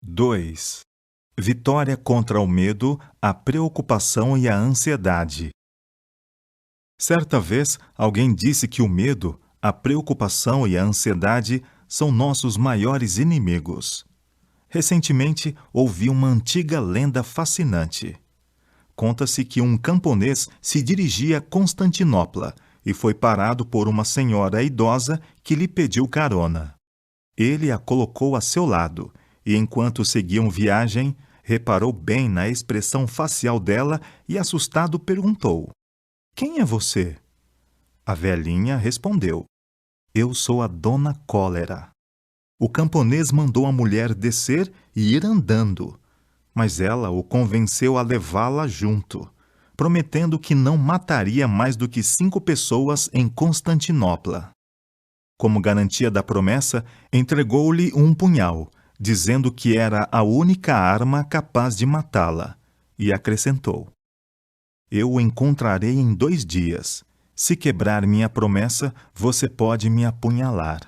2. Vitória contra o medo, a preocupação e a ansiedade. Certa vez, alguém disse que o medo, a preocupação e a ansiedade são nossos maiores inimigos. Recentemente, ouvi uma antiga lenda fascinante. Conta-se que um camponês se dirigia a Constantinopla e foi parado por uma senhora idosa que lhe pediu carona. Ele a colocou a seu lado e, enquanto seguiam viagem, reparou bem na expressão facial dela e, assustado, perguntou: "Quem é você?" A velhinha respondeu: "Eu sou a Dona Cólera." O camponês mandou a mulher descer e ir andando, mas ela o convenceu a levá-la junto, prometendo que não mataria mais do que 5 pessoas em Constantinopla. Como garantia da promessa, entregou-lhe um punhal, dizendo que era a única arma capaz de matá-la, e acrescentou: "Eu o encontrarei em 2 dias. Se quebrar minha promessa, você pode me apunhalar."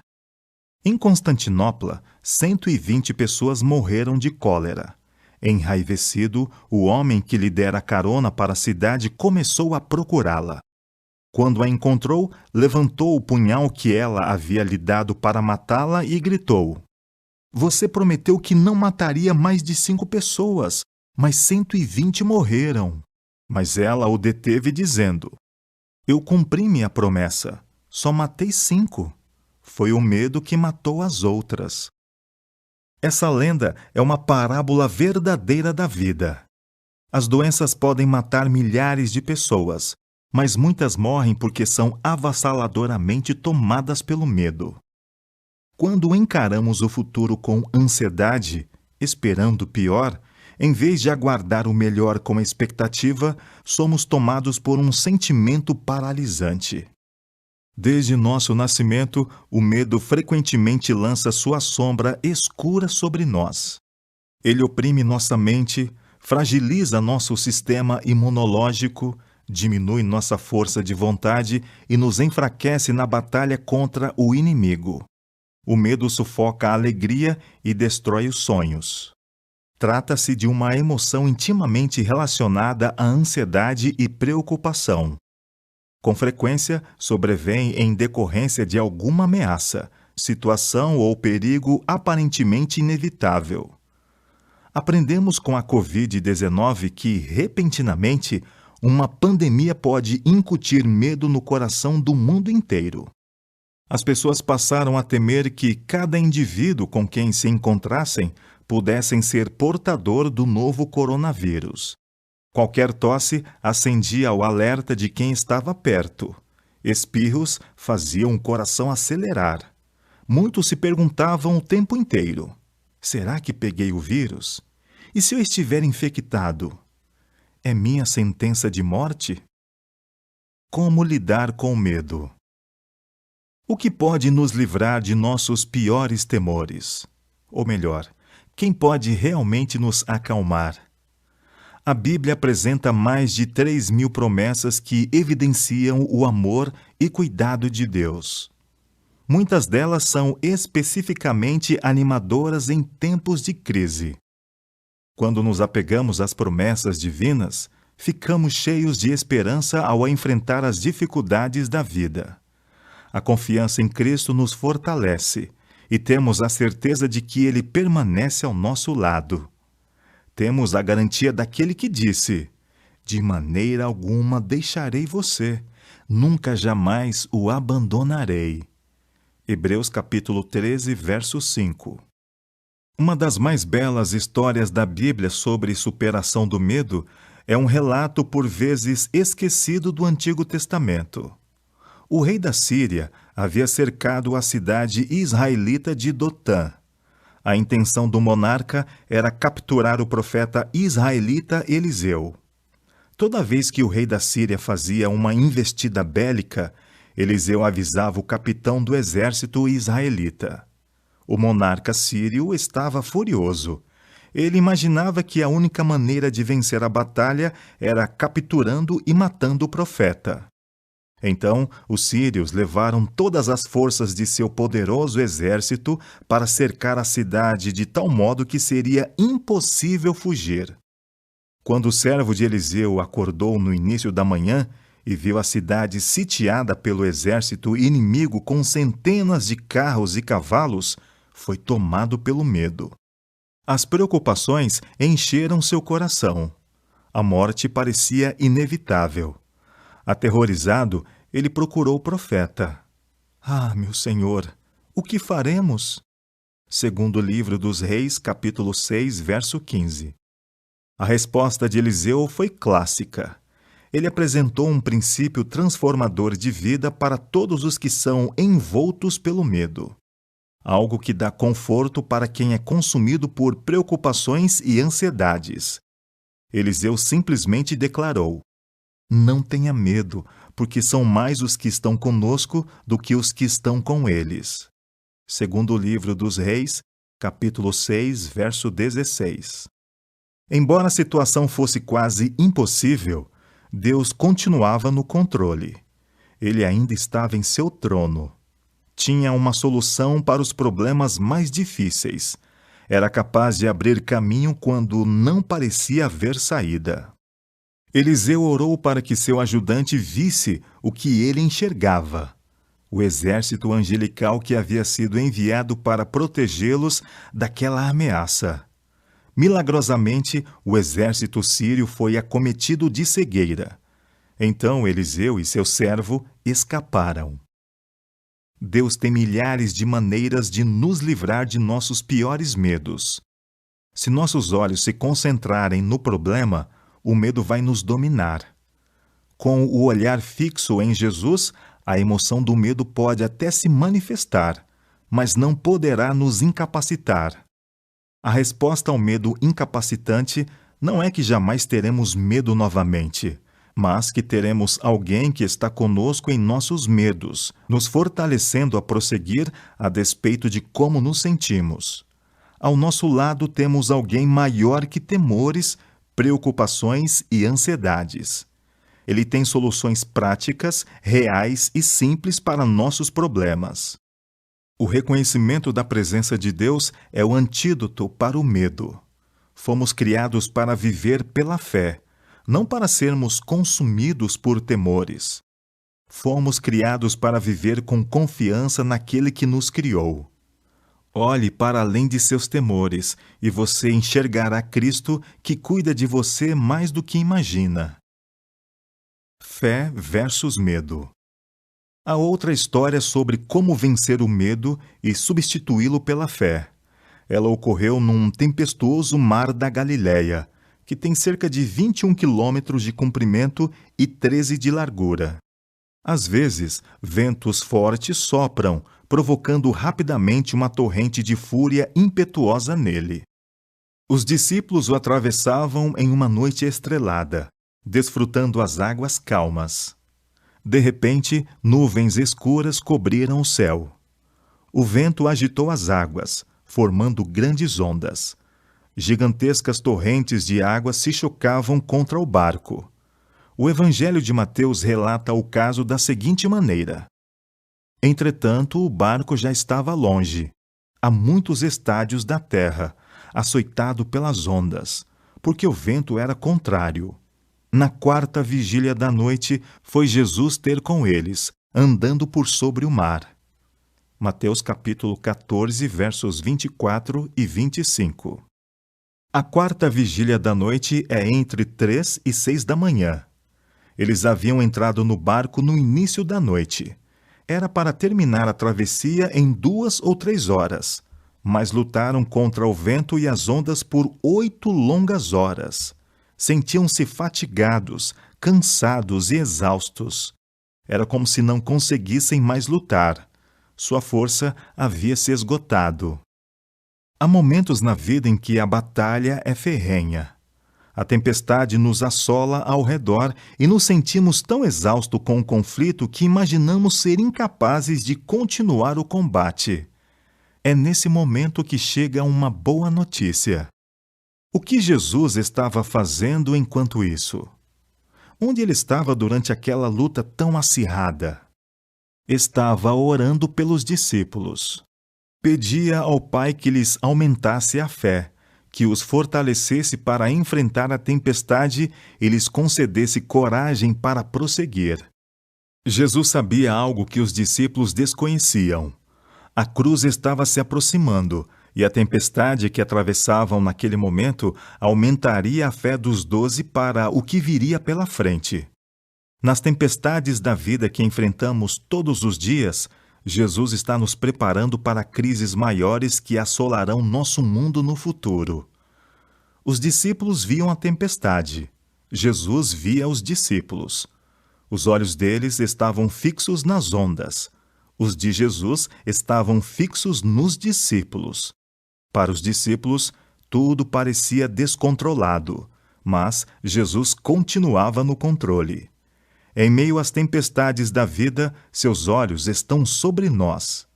Em Constantinopla, 120 pessoas morreram de cólera. Enraivecido, o homem que lhe dera carona para a cidade começou a procurá-la. Quando a encontrou, levantou o punhal que ela havia lhe dado para matá-la e gritou: "Você prometeu que não mataria mais de 5 pessoas, mas 120 morreram." Mas ela o deteve dizendo: "Eu cumpri minha promessa, só matei 5. Foi o medo que matou as outras." Essa lenda é uma parábola verdadeira da vida. As doenças podem matar milhares de pessoas, mas muitas morrem porque são avassaladoramente tomadas pelo medo. Quando encaramos o futuro com ansiedade, esperando o pior, em vez de aguardar o melhor com expectativa, somos tomados por um sentimento paralisante. Desde nosso nascimento, o medo frequentemente lança sua sombra escura sobre nós. Ele oprime nossa mente, fragiliza nosso sistema imunológico, diminui nossa força de vontade e nos enfraquece na batalha contra o inimigo. O medo sufoca a alegria e destrói os sonhos. Trata-se de uma emoção intimamente relacionada à ansiedade e preocupação. Com frequência, sobrevém em decorrência de alguma ameaça, situação ou perigo aparentemente inevitável. Aprendemos com a Covid-19 que, repentinamente, uma pandemia pode incutir medo no coração do mundo inteiro. As pessoas passaram a temer que cada indivíduo com quem se encontrassem pudessem ser portador do novo coronavírus. Qualquer tosse acendia o alerta de quem estava perto. Espirros faziam o coração acelerar. Muitos se perguntavam o tempo inteiro: será que peguei o vírus? E se eu estiver infectado? É minha sentença de morte? Como lidar com o medo? O que pode nos livrar de nossos piores temores? Ou melhor, quem pode realmente nos acalmar? A Bíblia apresenta mais de 3.000 promessas que evidenciam o amor e cuidado de Deus. Muitas delas são especificamente animadoras em tempos de crise. Quando nos apegamos às promessas divinas, ficamos cheios de esperança ao enfrentar as dificuldades da vida. A confiança em Cristo nos fortalece e temos a certeza de que Ele permanece ao nosso lado. Temos a garantia daquele que disse: "De maneira alguma deixarei você, nunca jamais o abandonarei." Hebreus capítulo 13, verso 5. Uma das mais belas histórias da Bíblia sobre superação do medo é um relato por vezes esquecido do Antigo Testamento. O rei da Síria havia cercado a cidade israelita de Dotã. A intenção do monarca era capturar o profeta israelita Eliseu. Toda vez que o rei da Síria fazia uma investida bélica, Eliseu avisava o capitão do exército israelita. O monarca sírio estava furioso. Ele imaginava que a única maneira de vencer a batalha era capturando e matando o profeta. Então, os sírios levaram todas as forças de seu poderoso exército para cercar a cidade de tal modo que seria impossível fugir. Quando o servo de Eliseu acordou no início da manhã e viu a cidade sitiada pelo exército inimigo com centenas de carros e cavalos, foi tomado pelo medo. As preocupações encheram seu coração. A morte parecia inevitável. Aterrorizado, ele procurou o profeta. Ah, meu senhor, o que faremos? Segundo o livro dos Reis, capítulo 6, verso 15. A resposta de Eliseu foi clássica. Ele apresentou um princípio transformador de vida para todos os que são envoltos pelo medo. Algo que dá conforto para quem é consumido por preocupações e ansiedades. Eliseu simplesmente declarou: não tenha medo, porque são mais os que estão conosco do que os que estão com eles. Segundo o livro dos Reis, capítulo 6, verso 16. Embora a situação fosse quase impossível, Deus continuava no controle. Ele ainda estava em seu trono. Tinha uma solução para os problemas mais difíceis. Era capaz de abrir caminho quando não parecia haver saída. Eliseu orou para que seu ajudante visse o que ele enxergava: o exército angelical que havia sido enviado para protegê-los daquela ameaça. Milagrosamente, o exército sírio foi acometido de cegueira. Então Eliseu e seu servo escaparam. Deus tem milhares de maneiras de nos livrar de nossos piores medos. Se nossos olhos se concentrarem no problema, o medo vai nos dominar. Com o olhar fixo em Jesus, a emoção do medo pode até se manifestar, mas não poderá nos incapacitar. A resposta ao medo incapacitante não é que jamais teremos medo novamente, mas que teremos alguém que está conosco em nossos medos, nos fortalecendo a prosseguir a despeito de como nos sentimos. Ao nosso lado temos alguém maior que temores, preocupações e ansiedades. Ele tem soluções práticas, reais e simples para nossos problemas. O reconhecimento da presença de Deus é o antídoto para o medo. Fomos criados para viver pela fé, não para sermos consumidos por temores. Fomos criados para viver com confiança naquele que nos criou. Olhe para além de seus temores, e você enxergará Cristo que cuida de você mais do que imagina. Fé versus medo. Há outra história sobre como vencer o medo e substituí-lo pela fé. Ela ocorreu num tempestuoso mar da Galileia, que tem cerca de 21 quilômetros de comprimento e 13 de largura. Às vezes, ventos fortes sopram, provocando rapidamente uma torrente de fúria impetuosa nele. Os discípulos o atravessavam em uma noite estrelada, desfrutando as águas calmas. De repente, nuvens escuras cobriram o céu. O vento agitou as águas, formando grandes ondas. Gigantescas torrentes de água se chocavam contra o barco. O Evangelho de Mateus relata o caso da seguinte maneira: entretanto, o barco já estava longe, a muitos estádios da terra, açoitado pelas ondas, porque o vento era contrário. Na 4ª vigília da noite, foi Jesus ter com eles, andando por sobre o mar. Mateus capítulo 14, versos 24 e 25. A 4ª vigília da noite é entre 3 e 6 da manhã. Eles haviam entrado no barco no início da noite. Era para terminar a travessia em 2 ou 3 horas, mas lutaram contra o vento e as ondas por 8 longas horas. Sentiam-se fatigados, cansados e exaustos. Era como se não conseguissem mais lutar. Sua força havia se esgotado. Há momentos na vida em que a batalha é ferrenha. A tempestade nos assola ao redor e nos sentimos tão exaustos com o conflito que imaginamos ser incapazes de continuar o combate. É nesse momento que chega uma boa notícia. O que Jesus estava fazendo enquanto isso? Onde ele estava durante aquela luta tão acirrada? Estava orando pelos discípulos. Pedia ao Pai que lhes aumentasse a fé, que os fortalecesse para enfrentar a tempestade e lhes concedesse coragem para prosseguir. Jesus sabia algo que os discípulos desconheciam. A cruz estava se aproximando, e a tempestade que atravessavam naquele momento aumentaria a fé dos 12 para o que viria pela frente. Nas tempestades da vida que enfrentamos todos os dias, Jesus está nos preparando para crises maiores que assolarão nosso mundo no futuro. Os discípulos viam a tempestade. Jesus via os discípulos. Os olhos deles estavam fixos nas ondas. Os de Jesus estavam fixos nos discípulos. Para os discípulos, tudo parecia descontrolado, mas Jesus continuava no controle. Em meio às tempestades da vida, seus olhos estão sobre nós.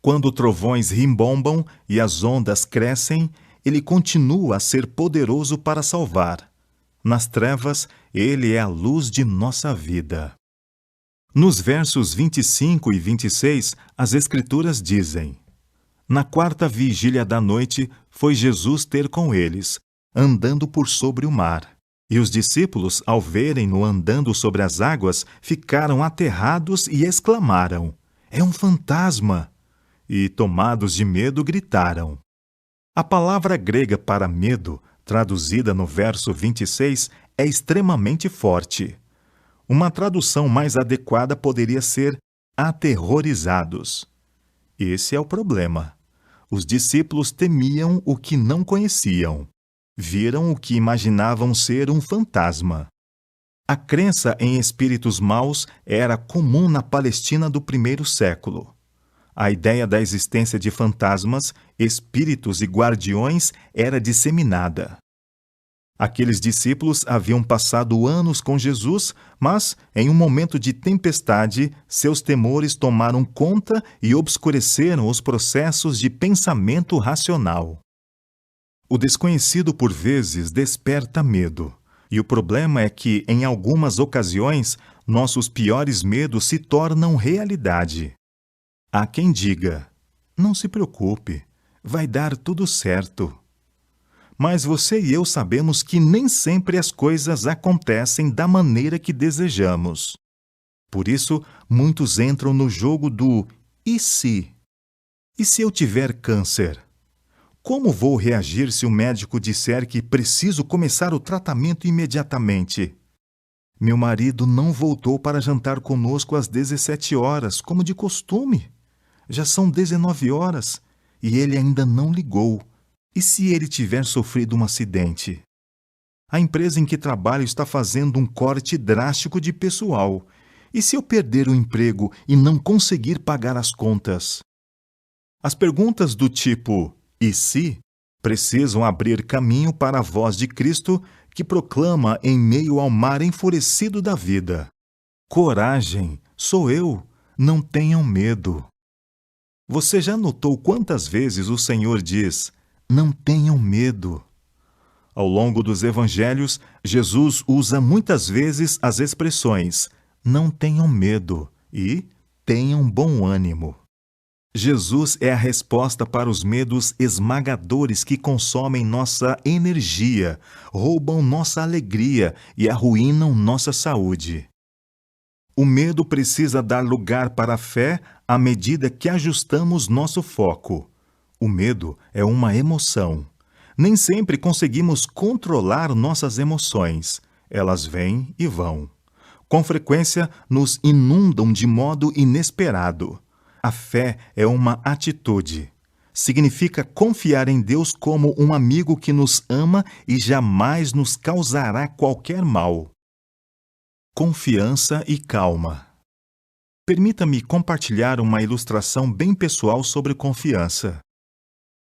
Quando trovões rimbombam e as ondas crescem, ele continua a ser poderoso para salvar. Nas trevas, ele é a luz de nossa vida. Nos versos 25 e 26, as Escrituras dizem: Na quarta vigília da noite, foi Jesus ter com eles, andando por sobre o mar. E os discípulos, ao verem-no andando sobre as águas, ficaram aterrados e exclamaram: É um fantasma! E, tomados de medo, gritaram. A palavra grega para medo, traduzida no verso 26, é extremamente forte. Uma tradução mais adequada poderia ser aterrorizados. Esse é o problema. Os discípulos temiam o que não conheciam. Viram o que imaginavam ser um fantasma. A crença em espíritos maus era comum na Palestina do primeiro século. A ideia da existência de fantasmas, espíritos e guardiões era disseminada. Aqueles discípulos haviam passado anos com Jesus, mas, em um momento de tempestade, seus temores tomaram conta e obscureceram os processos de pensamento racional. O desconhecido, por vezes, desperta medo. E o problema é que, em algumas ocasiões, nossos piores medos se tornam realidade. Há quem diga: não se preocupe, vai dar tudo certo. Mas você e eu sabemos que nem sempre as coisas acontecem da maneira que desejamos. Por isso, muitos entram no jogo do e se? E se eu tiver câncer? Como vou reagir se o médico disser que preciso começar o tratamento imediatamente? Meu marido não voltou para jantar conosco às 17 horas, como de costume. Já são 19 horas e ele ainda não ligou. E se ele tiver sofrido um acidente? A empresa em que trabalho está fazendo um corte drástico de pessoal. E se eu perder o emprego e não conseguir pagar as contas? As perguntas do tipo e se precisam abrir caminho para a voz de Cristo que proclama em meio ao mar enfurecido da vida: Coragem, sou eu, não tenham medo. Você já notou quantas vezes o Senhor diz: não tenham medo? Ao longo dos evangelhos, Jesus usa muitas vezes as expressões não tenham medo e tenham bom ânimo. Jesus é a resposta para os medos esmagadores que consomem nossa energia, roubam nossa alegria e arruinam nossa saúde. O medo precisa dar lugar para a fé à medida que ajustamos nosso foco. O medo é uma emoção. Nem sempre conseguimos controlar nossas emoções. Elas vêm e vão. Com frequência, nos inundam de modo inesperado. A fé é uma atitude. Significa confiar em Deus como um amigo que nos ama e jamais nos causará qualquer mal. Confiança e calma. Permita-me compartilhar uma ilustração bem pessoal sobre confiança.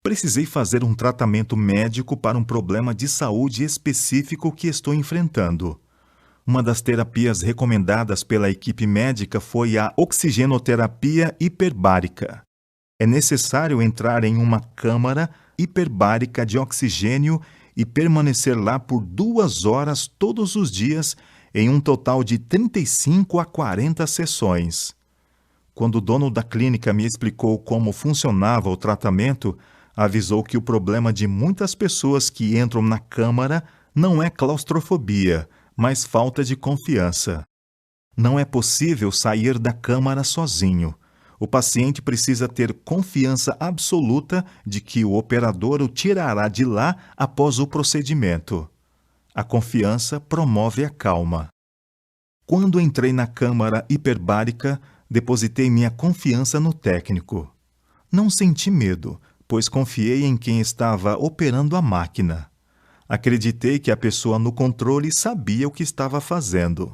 Precisei fazer um tratamento médico para um problema de saúde específico que estou enfrentando. Uma das terapias recomendadas pela equipe médica foi a oxigenoterapia hiperbárica. É necessário entrar em uma câmara hiperbárica de oxigênio e permanecer lá por 2 horas todos os dias, em um total de 35 a 40 sessões. Quando o dono da clínica me explicou como funcionava o tratamento, avisou que o problema de muitas pessoas que entram na câmara não é claustrofobia, mas falta de confiança. Não é possível sair da câmara sozinho. O paciente precisa ter confiança absoluta de que o operador o tirará de lá após o procedimento. A confiança promove a calma. Quando entrei na câmara hiperbárica, depositei minha confiança no técnico. Não senti medo, pois confiei em quem estava operando a máquina. Acreditei que a pessoa no controle sabia o que estava fazendo.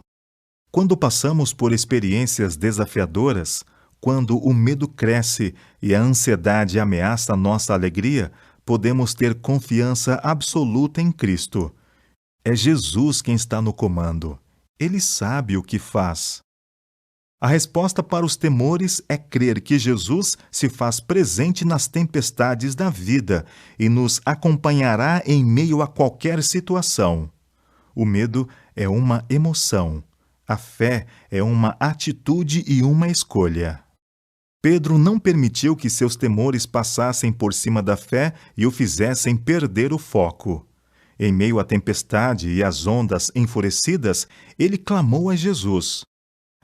Quando passamos por experiências desafiadoras, quando o medo cresce e a ansiedade ameaça nossa alegria, podemos ter confiança absoluta em Cristo. É Jesus quem está no comando. Ele sabe o que faz. A resposta para os temores é crer que Jesus se faz presente nas tempestades da vida e nos acompanhará em meio a qualquer situação. O medo é uma emoção. A fé é uma atitude e uma escolha. Pedro não permitiu que seus temores passassem por cima da fé e o fizessem perder o foco. Em meio à tempestade e às ondas enfurecidas, ele clamou a Jesus: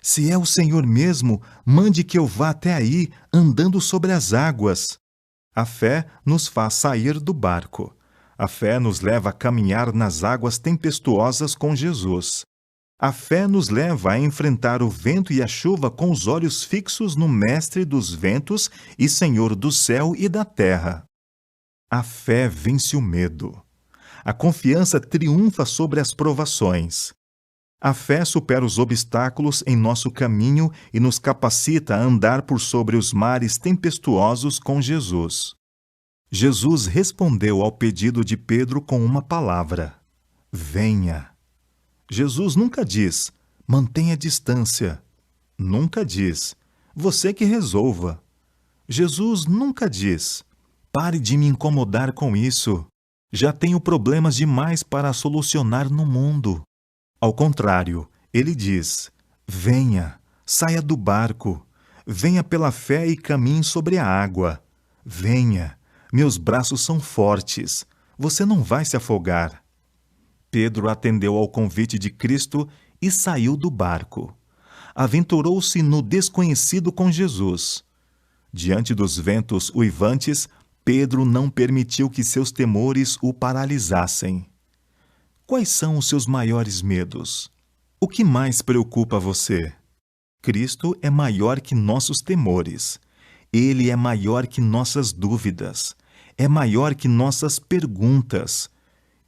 "Se é o Senhor mesmo, mande que eu vá até aí, andando sobre as águas." A fé nos faz sair do barco. A fé nos leva a caminhar nas águas tempestuosas com Jesus. A fé nos leva a enfrentar o vento e a chuva com os olhos fixos no Mestre dos ventos e Senhor do céu e da terra. A fé vence o medo. A confiança triunfa sobre as provações. A fé supera os obstáculos em nosso caminho e nos capacita a andar por sobre os mares tempestuosos com Jesus. Jesus respondeu ao pedido de Pedro com uma palavra: venha. Jesus nunca diz: mantenha distância. Nunca diz: você que resolva. Jesus nunca diz: pare de me incomodar com isso. Já tenho problemas demais para solucionar no mundo. Ao contrário, ele diz: venha, saia do barco, venha pela fé e caminhe sobre a água. Venha, meus braços são fortes, você não vai se afogar. Pedro atendeu ao convite de Cristo e saiu do barco. Aventurou-se no desconhecido com Jesus. Diante dos ventos uivantes, Pedro não permitiu que seus temores o paralisassem. Quais são os seus maiores medos? O que mais preocupa você? Cristo é maior que nossos temores. Ele é maior que nossas dúvidas. É maior que nossas perguntas.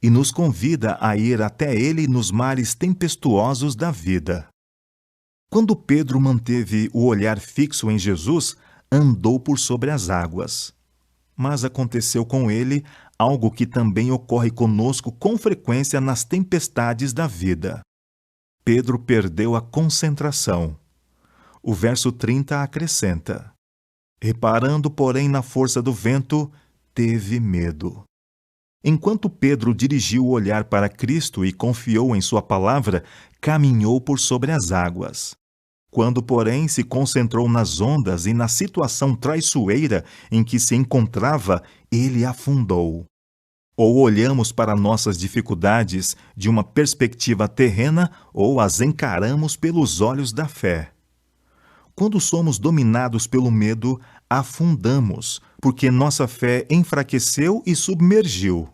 E nos convida a ir até Ele nos mares tempestuosos da vida. Quando Pedro manteve o olhar fixo em Jesus, andou por sobre as águas. Mas aconteceu com ele algo que também ocorre conosco com frequência nas tempestades da vida. Pedro perdeu a concentração. O verso 30 acrescenta: reparando, porém, na força do vento, teve medo. Enquanto Pedro dirigiu o olhar para Cristo e confiou em sua palavra, caminhou por sobre as águas. Quando, porém, se concentrou nas ondas e na situação traiçoeira em que se encontrava, ele afundou. Ou olhamos para nossas dificuldades de uma perspectiva terrena, ou as encaramos pelos olhos da fé. Quando somos dominados pelo medo, afundamos, porque nossa fé enfraqueceu e submergiu.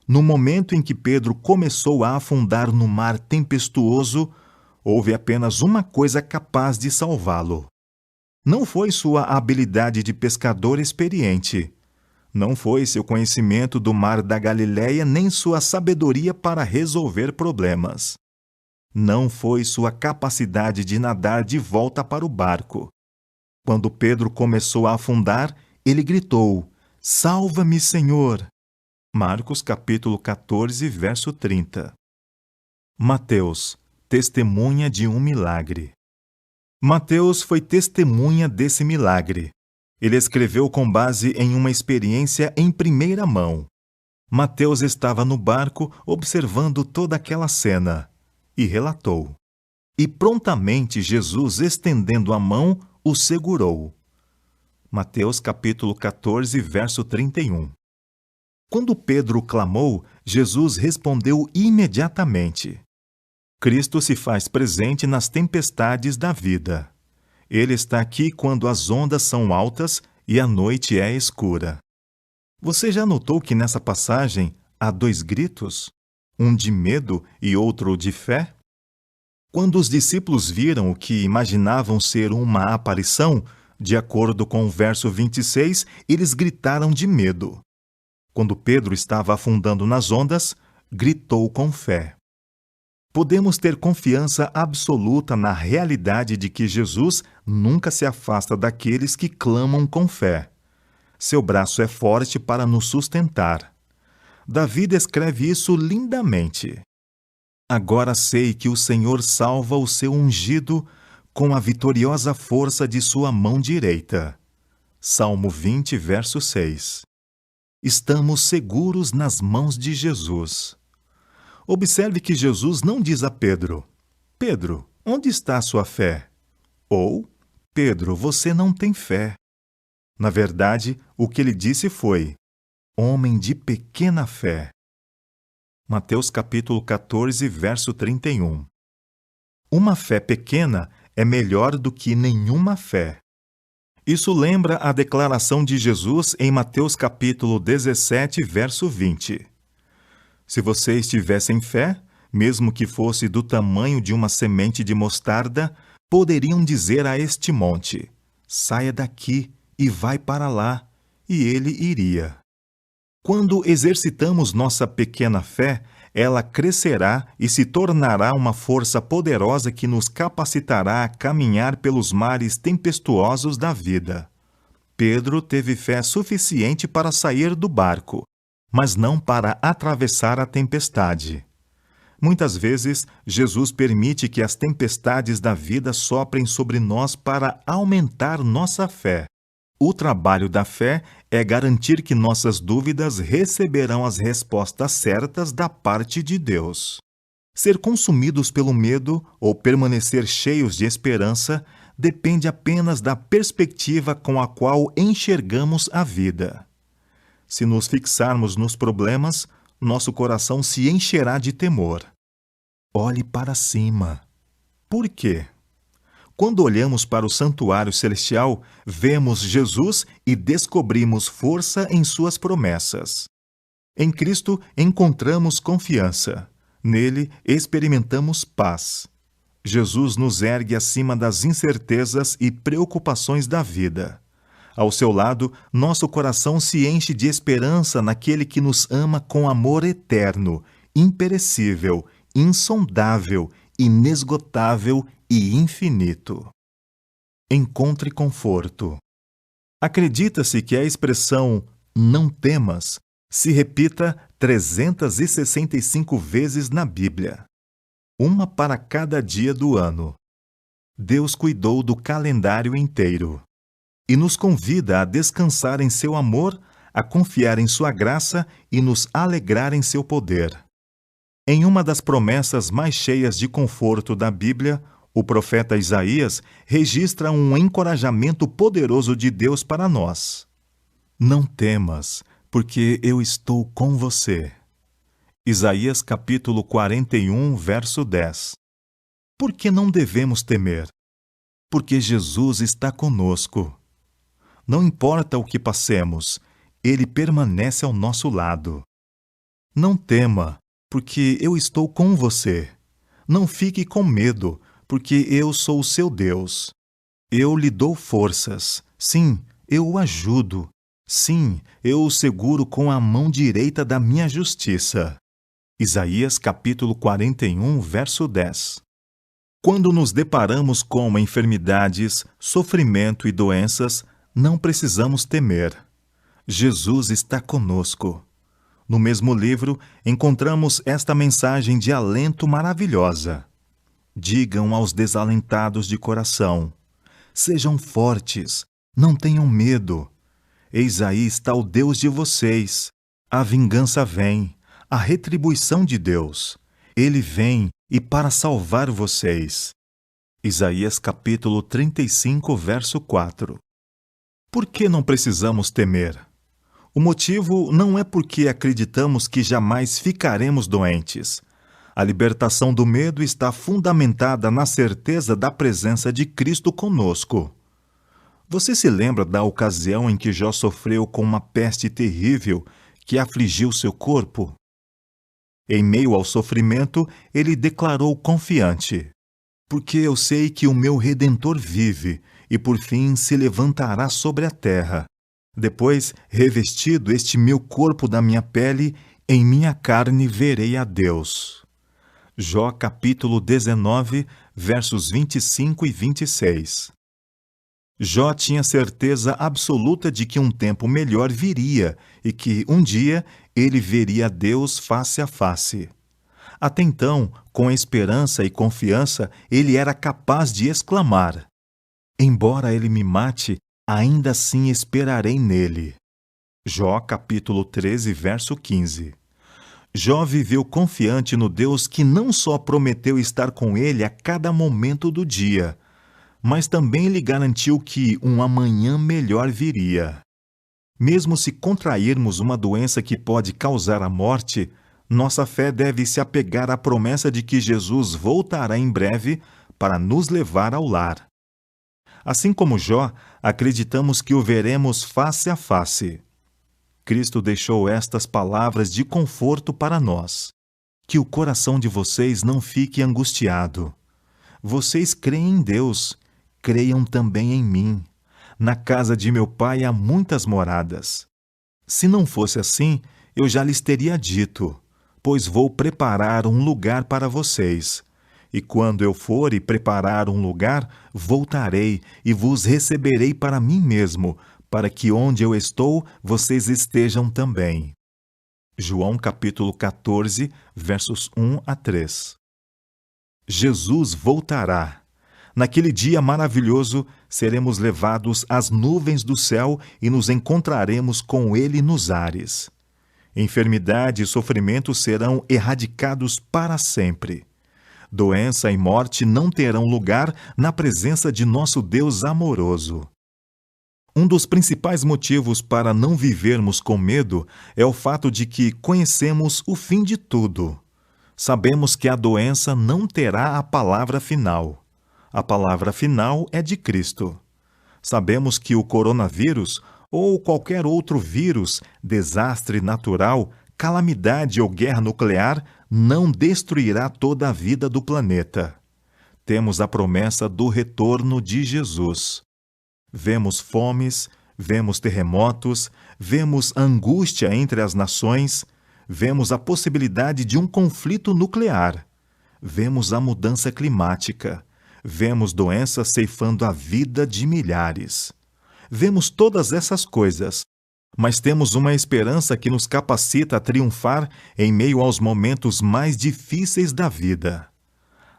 No momento em que Pedro começou a afundar no mar tempestuoso, houve apenas uma coisa capaz de salvá-lo. Não foi sua habilidade de pescador experiente. Não foi seu conhecimento do mar da Galileia, nem sua sabedoria para resolver problemas. Não foi sua capacidade de nadar de volta para o barco. Quando Pedro começou a afundar, ele gritou: "Salva-me, Senhor!" Marcos capítulo 14, verso 30. Mateus, testemunha de um milagre. Mateus foi testemunha desse milagre. Ele escreveu com base em uma experiência em primeira mão. Mateus estava no barco observando toda aquela cena. e relatou. E prontamente Jesus, estendendo a mão, o segurou. Mateus capítulo 14, verso 31. Quando Pedro clamou, Jesus respondeu imediatamente. Cristo se faz presente nas tempestades da vida. Ele está aqui quando as ondas são altas e a noite é escura. Você já notou que nessa passagem há dois gritos? Um de medo e outro de fé? Quando os discípulos viram o que imaginavam ser uma aparição, de acordo com o verso 26, eles gritaram de medo. Quando Pedro estava afundando nas ondas, gritou com fé. Podemos ter confiança absoluta na realidade de que Jesus nunca se afasta daqueles que clamam com fé. Seu braço é forte para nos sustentar. Davi descreve isso lindamente. Agora sei que o Senhor salva o seu ungido com a vitoriosa força de sua mão direita. Salmo 20, verso 6. Estamos seguros nas mãos de Jesus. Observe que Jesus não diz a Pedro: Pedro, onde está a sua fé? Ou, Pedro, você não tem fé. Na verdade, o que ele disse foi: homem de pequena fé. Mateus capítulo 14, verso 31. Uma fé pequena é melhor do que nenhuma fé. Isso lembra a declaração de Jesus em Mateus capítulo 17, verso 20. Se vocês tivessem fé, mesmo que fosse do tamanho de uma semente de mostarda, poderiam dizer a este monte: saia daqui e vai para lá, e ele iria. Quando exercitamos nossa pequena fé, ela crescerá e se tornará uma força poderosa que nos capacitará a caminhar pelos mares tempestuosos da vida. Pedro teve fé suficiente para sair do barco, mas não para atravessar a tempestade. Muitas vezes, Jesus permite que as tempestades da vida soprem sobre nós para aumentar nossa fé. O trabalho da fé é garantir que nossas dúvidas receberão as respostas certas da parte de Deus. Ser consumidos pelo medo ou permanecer cheios de esperança depende apenas da perspectiva com a qual enxergamos a vida. Se nos fixarmos nos problemas, nosso coração se encherá de temor. Olhe para cima. Por quê? Quando olhamos para o santuário celestial, vemos Jesus e descobrimos força em suas promessas. Em Cristo encontramos confiança. Nele experimentamos paz. Jesus nos ergue acima das incertezas e preocupações da vida. Ao seu lado, nosso coração se enche de esperança naquele que nos ama com amor eterno, imperecível, insondável, inesgotável e infinito. Encontre conforto. Acredita-se que a expressão "não temas" se repita 365 vezes na Bíblia, uma para cada dia do ano. Deus cuidou do calendário inteiro e nos convida a descansar em seu amor, a confiar em sua graça e nos alegrar em seu poder. Em uma das promessas mais cheias de conforto da Bíblia, o profeta Isaías registra um encorajamento poderoso de Deus para nós. Não temas, porque eu estou com você. Isaías capítulo 41, verso 10. Por que não devemos temer? Porque Jesus está conosco. Não importa o que passemos, Ele permanece ao nosso lado. Não tema, porque eu estou com você. Não fique com medo, porque eu sou o seu Deus. Eu lhe dou forças. Sim, eu o ajudo. Sim, eu o seguro com a mão direita da minha justiça. Isaías capítulo 41, verso 10. Quando nos deparamos com enfermidades, sofrimento e doenças, não precisamos temer. Jesus está conosco. No mesmo livro, encontramos esta mensagem de alento maravilhosa. Digam aos desalentados de coração: sejam fortes, não tenham medo. Eis aí está o Deus de vocês. A vingança vem, a retribuição de Deus. Ele vem e para salvar vocês. Isaías capítulo 35, verso 4. Por que não precisamos temer? O motivo não é porque acreditamos que jamais ficaremos doentes. A libertação do medo está fundamentada na certeza da presença de Cristo conosco. Você se lembra da ocasião em que Jó sofreu com uma peste terrível que afligiu seu corpo? Em meio ao sofrimento, ele declarou confiante: porque eu sei que o meu Redentor vive e por fim se levantará sobre a terra. Depois, revestido este meu corpo da minha pele, em minha carne verei a Deus. Jó capítulo 19, versos 25 e 26. Jó tinha certeza absoluta de que um tempo melhor viria e que, um dia, ele veria Deus face a face. Até então, com esperança e confiança, ele era capaz de exclamar: embora ele me mate, ainda assim esperarei nele. Jó capítulo 13, verso 15. Jó viveu confiante no Deus que não só prometeu estar com ele a cada momento do dia, mas também lhe garantiu que um amanhã melhor viria. Mesmo se contrairmos uma doença que pode causar a morte, nossa fé deve se apegar à promessa de que Jesus voltará em breve para nos levar ao lar. Assim como Jó, acreditamos que o veremos face a face. Cristo deixou estas palavras de conforto para nós: que o coração de vocês não fique angustiado. Vocês creem em Deus, creiam também em mim. Na casa de meu Pai há muitas moradas. Se não fosse assim, eu já lhes teria dito, pois vou preparar um lugar para vocês. E quando eu for e preparar um lugar, voltarei e vos receberei para mim mesmo, para que onde eu estou, vocês estejam também. João capítulo 14, versos 1 a 3. Jesus voltará. Naquele dia maravilhoso, seremos levados às nuvens do céu e nos encontraremos com Ele nos ares. Enfermidade e sofrimento serão erradicados para sempre. Doença e morte não terão lugar na presença de nosso Deus amoroso. Um dos principais motivos para não vivermos com medo é o fato de que conhecemos o fim de tudo. Sabemos que a doença não terá a palavra final. A palavra final é de Cristo. Sabemos que o coronavírus ou qualquer outro vírus, desastre natural, calamidade ou guerra nuclear não destruirá toda a vida do planeta. Temos a promessa do retorno de Jesus. Vemos fomes, vemos terremotos, vemos angústia entre as nações, vemos a possibilidade de um conflito nuclear, vemos a mudança climática, vemos doenças ceifando a vida de milhares. Vemos todas essas coisas, mas temos uma esperança que nos capacita a triunfar em meio aos momentos mais difíceis da vida.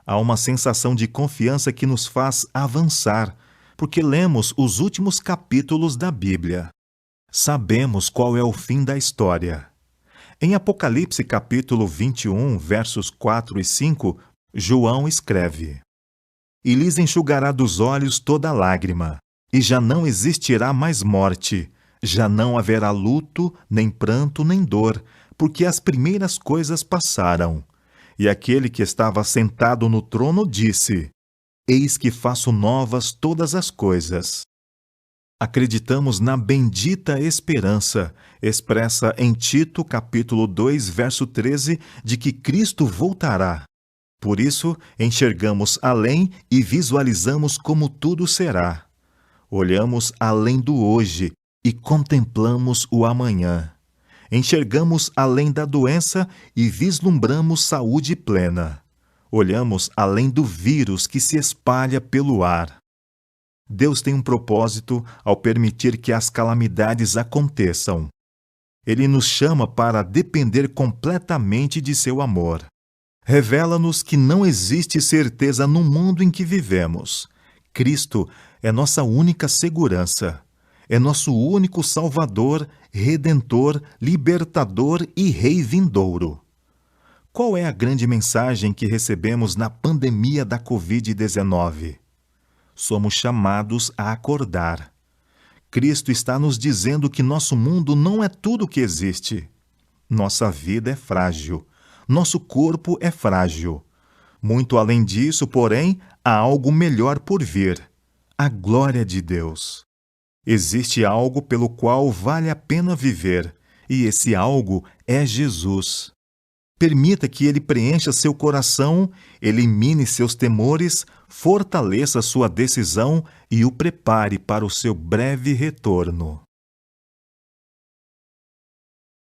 Há uma sensação de confiança que nos faz avançar, porque lemos os últimos capítulos da Bíblia. Sabemos qual é o fim da história. Em Apocalipse capítulo 21, versos 4 e 5, João escreve: E lhes enxugará dos olhos toda lágrima, e já não existirá mais morte, já não haverá luto, nem pranto, nem dor, porque as primeiras coisas passaram. E aquele que estava sentado no trono disse: Eis que faço novas todas as coisas. Acreditamos na bendita esperança, expressa em Tito capítulo 2, verso 13, de que Cristo voltará. Por isso, enxergamos além e visualizamos como tudo será. Olhamos além do hoje e contemplamos o amanhã. Enxergamos além da doença e vislumbramos saúde plena. Olhamos além do vírus que se espalha pelo ar. Deus tem um propósito ao permitir que as calamidades aconteçam. Ele nos chama para depender completamente de seu amor. Revela-nos que não existe certeza no mundo em que vivemos. Cristo é nossa única segurança. É nosso único Salvador, Redentor, Libertador e Rei vindouro. Qual é a grande mensagem que recebemos na pandemia da Covid-19? Somos chamados a acordar. Cristo está nos dizendo que nosso mundo não é tudo o que existe. Nossa vida é frágil. Nosso corpo é frágil. Muito além disso, porém, há algo melhor por vir: a glória de Deus. Existe algo pelo qual vale a pena viver, e esse algo é Jesus. Permita que Ele preencha seu coração, elimine seus temores, fortaleça sua decisão e o prepare para o seu breve retorno.